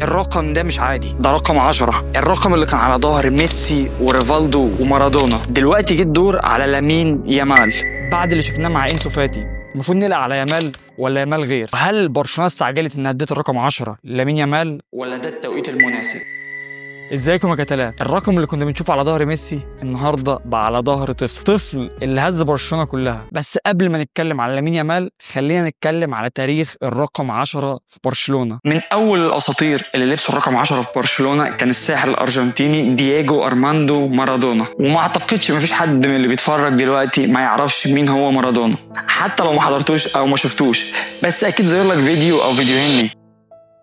الرقم ده مش عادي، ده رقم 10، الرقم اللي كان على ظهر ميسي وريفالدو ومارادونا. دلوقتي جه الدور على لامين يامال. بعد اللي شفناه مع انسو فاتي المفروض نقلق على يامال ولا يامال غير؟ هل برشلونة استعجلت انها ادت الرقم 10 لامين يامال ولا ده التوقيت المناسب؟ ازيكم يا كتالات؟ الرقم اللي كنا بنشوفه على ظهر ميسي النهارده بقى على ظهر طفل اللي هز برشلونة كلها. بس قبل ما نتكلم على لامين يامال خلينا نتكلم على تاريخ الرقم 10 في برشلونة. من اول الاساطير اللي لبسوا الرقم 10 في برشلونة كان الساحر الارجنتيني دييجو ارماندو مارادونا، وما اعتقدش مفيش حد من اللي بيتفرج دلوقتي ما يعرفش مين هو مارادونا، حتى لو ما حضرتوش او ما شفتوش، بس اكيد ظهر لك فيديو او فيديوهين ليه.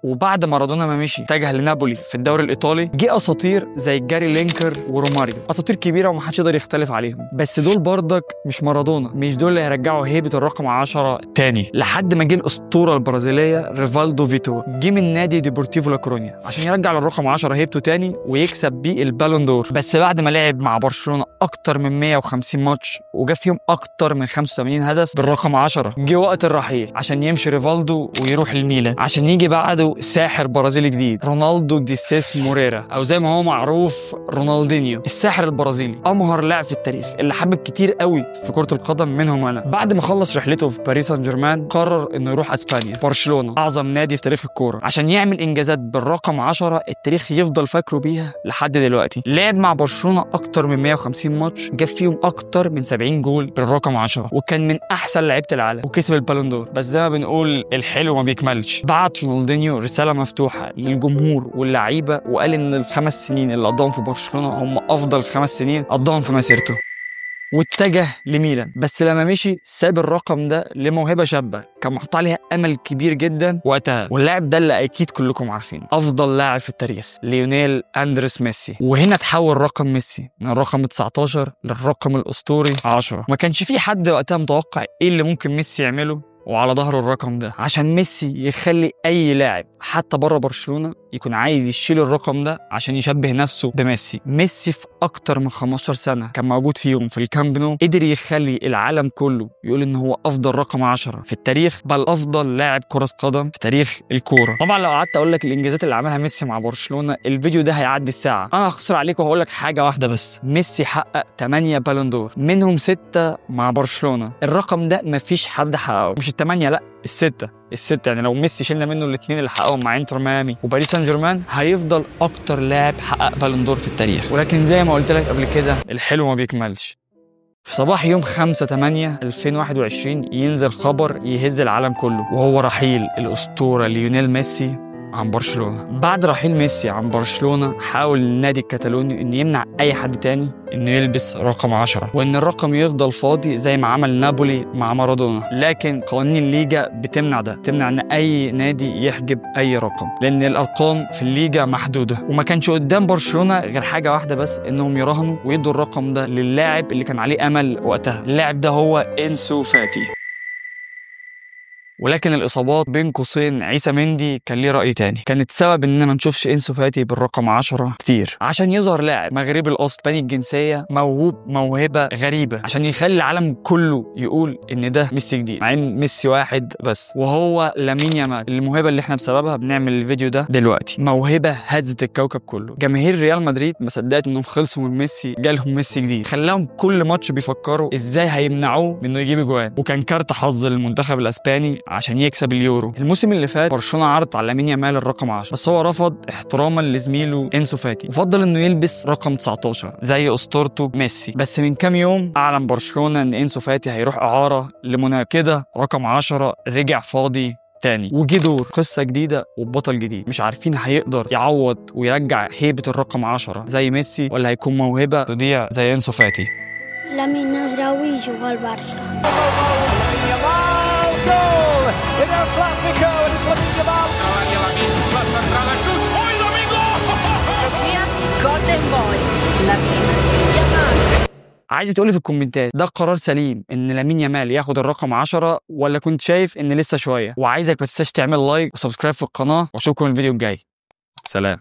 وبعد مارادونا ما مشي اتجه لنابولي في الدوري الايطالي، جه اساطير زي جاري لينكر ورomاريو، اساطير كبيره ومحدش يقدر يختلف عليهم، بس دول برضك مش مارادونا، مش دول اللي هيرجعوا هيبه الرقم 10 تاني. لحد ما جه الاسطوره البرازيليه ريفالدو فيتو، جه من نادي ديبورتيفو لاكورونيا عشان يرجع للرقم 10 هيبته تاني ويكسب بيه البالون دور. بس بعد ما لعب مع برشلونه اكتر من 150 ماتش وجاب فيهم اكتر من 85 هدف بالرقم 10، جه وقت الرحيل عشان يمشي ريفالدو ويروح الميلان، عشان يجي بعده ساحر برازيلي جديد، رونالدو دي سيس موريرا، او زي ما هو معروف رونالدينيو، الساحر البرازيلي، امهر لاعب في التاريخ اللي حبب كتير قوي في كرة القدم منهم انا. بعد ما خلص رحلته في باريس سان جيرمان قرر انه يروح اسبانيا، برشلونة اعظم نادي في تاريخ الكورة، عشان يعمل انجازات بالرقم 10 التاريخ يفضل فاكره بيها لحد دلوقتي. لعب مع برشلونة اكتر من 150 ماتش، جاب فيهم اكتر من 70 جول بالرقم 10، وكان من احسن لعيبة العالم وكسب البالون دور. بس زي ما بنقول الحلو ما بيكملش. بعت رونالدينيو رسالة مفتوحة للجمهور واللعيبة وقال ان الخمس سنين اللي قضاهم في برشلونة هم افضل 5 سنين قضاهم في مسيرته، واتجه لميلان. بس لما مشي ساب الرقم ده لموهبة شابة كان محطوط عليها امل كبير جدا وقتها، واللاعب ده اللي اكيد كلكم عارفينه، افضل لاعب في التاريخ، ليونيل اندريس ميسي. وهنا تحول رقم ميسي من الرقم 19 للرقم الاسطوري 10. ما كانش في حد وقتها متوقع ايه اللي ممكن ميسي يعمله وعلى ظهره الرقم ده، عشان ميسي يخلي اي لاعب حتى بره برشلونة يكون عايز يشيل الرقم ده عشان يشبه نفسه بميسي. ميسي في اكتر من 15 سنة كان موجود فيهم في الكامب نو قدر يخلي العالم كله يقول ان هو افضل رقم 10 في التاريخ، بل افضل لاعب كرة قدم في تاريخ الكورة. طبعا لو قعدت اقول لك الانجازات اللي عملها ميسي مع برشلونة الفيديو ده هيعدي الساعة. انا هختصر عليكم وهقول لك حاجة واحدة بس، ميسي حقق 8 بالون دور، منهم 6 مع برشلونة. الرقم ده مفيش حد حققه، مش ال8 لا الستة، يعني لو ميسي شلنا منه الاثنين اللي حققهم مع انتر ميامي وباريس سان جيرمان هيفضل اكتر لاعب حقق بالون دور في التاريخ. ولكن زي ما قلت لك قبل كده الحلو ما بيكملش. في صباح يوم 5/8/2021 ينزل خبر يهز العالم كله، وهو رحيل الاسطورة ليونيل ميسي عن برشلونة. بعد رحيل ميسي عن برشلونة حاول النادي الكتالوني انه يمنع اي حد تاني انه يلبس رقم 10، وان الرقم يفضل فاضي زي ما عمل نابولي مع مارادونا، لكن قوانين الليجا بتمنع ده، بتمنع ان اي نادي يحجب اي رقم، لان الارقام في الليجا محدودة. وما كانش قدام برشلونة غير حاجة واحدة بس، انهم يراهنوا ويدوا الرقم ده للاعب اللي كان عليه امل وقتها. اللاعب ده هو انسو فاتي. ولكن الاصابات بين قوسين عيسى مندي كان ليه راي تاني، كانت سبب اننا ما نشوفش انسو فاتي بالرقم 10 كتير، عشان يظهر لاعب مغربي الاصل بني الجنسيه موهوب موهبه غريبه، عشان يخلي العالم كله يقول ان ده ميسي جديد، مع ان ميسي واحد بس وهو لامين يامال، الموهبه اللي احنا بسببها بنعمل الفيديو ده دلوقتي. موهبه هزت الكوكب كله. جماهير ريال مدريد ما صدقت انهم خلصوا من ميسي، جالهم ميسي جديد، خلاهم كل ماتش بيفكروا ازاي هيمنعوه من انه يجيب اجوان، وكان كارت حظ للمنتخب الاسباني عشان يكسب اليورو. الموسم اللي فات برشلونة عرض على لامين يامال الرقم 10، بس هو رفض احتراما لزميله انسو فاتي، وفضل انه يلبس رقم 19 زي اسطورته ميسي. بس من كام يوم اعلن برشلونة ان انسو فاتي هيروح اعارة لموناكو، كده رقم 10 رجع فاضي تاني، وجي دور قصة جديدة وبطل جديد. مش عارفين هيقدر يعوض ويرجع هيبة الرقم 10 زي ميسي، ولا هيكون موهبة تضيع زي انسو فاتي. لامين نازراوي جوا البارسا. En el clásico, es Lamine Yamal. Cavani Lamine, passa tra la shoot. Oh, il domingo! Sofia, Golden Boy, Lamine Yamal. عايز تقولي في الكومنتات ده قرار سليم ان لامين يامال ياخد الرقم 10 ولا كنت شايف ان لسه شويه؟ وعايزك ما تنساش تعمل لايك وسبسكرايب في القناه، واشوفكم الفيديو الجاي. سلام.